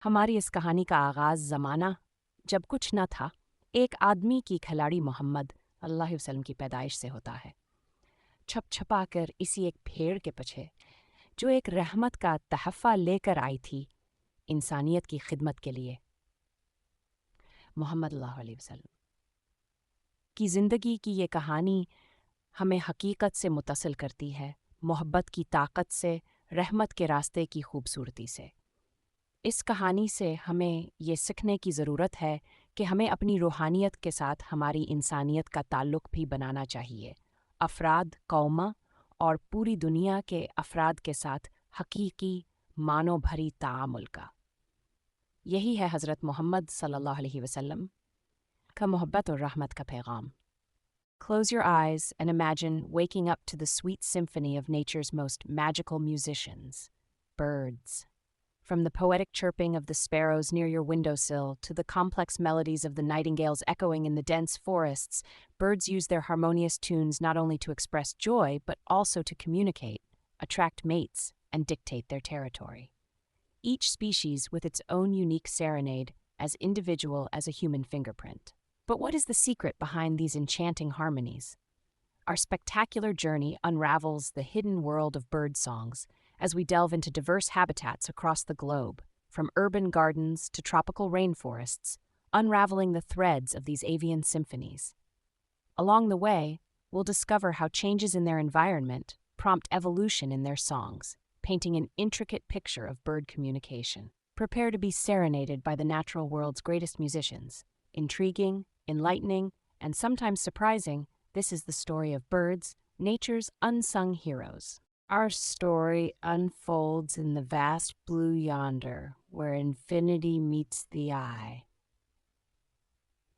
हमारी इस कहानी का आगाज़ ज़माना जब कुछ न था, एक आदमी की खिलाड़ी मोहम्मद अल्लाह वसल्लम की पैदाइश से होता है। छप छपा कर इसी एक भेड़ के पीछे जो एक रहमत का तहफ़ा लेकर आई थी इंसानियत की खिदमत के लिए। मोहम्मद अल्लाह अलैहि वसल्लम की ज़िंदगी की ये कहानी हमें हकीकत से मुत्तसिल करती है, मोहब्बत की ताकत से, रहमत के रास्ते की खूबसूरती से। इस कहानी से हमें ये सीखने की ज़रूरत है कि हमें अपनी रूहानियत के साथ हमारी इंसानियत का ताल्लुक़ भी बनाना चाहिए। अफ़राद, कौमा और पूरी दुनिया के अफ़राद के साथ हकीकी मानो भरी ताअम्मुल का। यही है हज़रत मोहम्मद सल्लल्लाहु अलैहि वसल्लम का मोहब्बत और रहमत का पैगाम। Close your eyes and imagine waking up to the sweet symphony of nature's most magical musicians, birds. From the poetic chirping of the sparrows near your windowsill to the complex melodies of the nightingales echoing in the dense forests, birds use their harmonious tunes not only to express joy, but also to communicate, attract mates, and dictate their territory. Each species with its own unique serenade, as individual as a human fingerprint. But what is the secret behind these enchanting harmonies? Our spectacular journey unravels the hidden world of bird songs as we delve into diverse habitats across the globe, from urban gardens to tropical rainforests, unraveling the threads of these avian symphonies. Along the way, we'll discover how changes in their environment prompt evolution in their songs, painting an intricate picture of bird communication. Prepare to be serenaded by the natural world's greatest musicians. Intriguing, enlightening, and sometimes surprising, this is the story of birds, nature's unsung heroes. Our story unfolds in the vast blue yonder, where infinity meets the eye.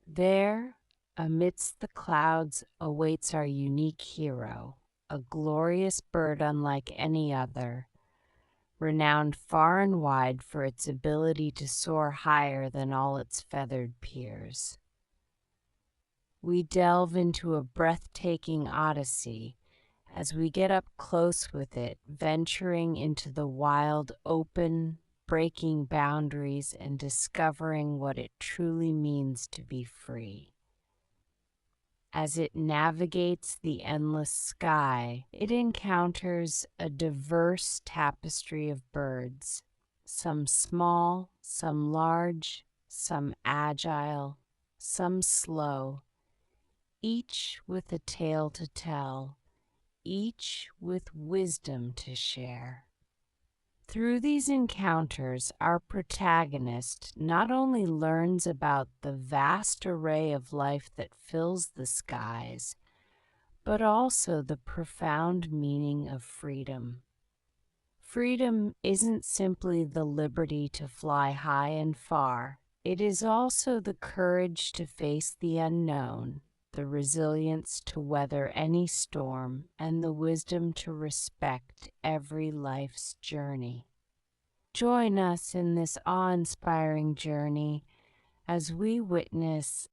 There, amidst the clouds, awaits our unique hero, a glorious bird unlike any other, renowned far and wide for its ability to soar higher than all its feathered peers. We delve into a breathtaking odyssey as we get up close with it, venturing into the wild open, breaking boundaries and discovering what it truly means to be free. As it navigates the endless sky, it encounters a diverse tapestry of birds, some small, some large, some agile, some slow, each with a tale to tell, each with wisdom to share. Through these encounters, our protagonist not only learns about the vast array of life that fills the skies, but also the profound meaning of freedom. Freedom isn't simply the liberty to fly high and far. It is also the courage to face the unknown, the resilience to weather any storm, and the wisdom to respect every life's journey. Join us in this awe-inspiring journey as we witness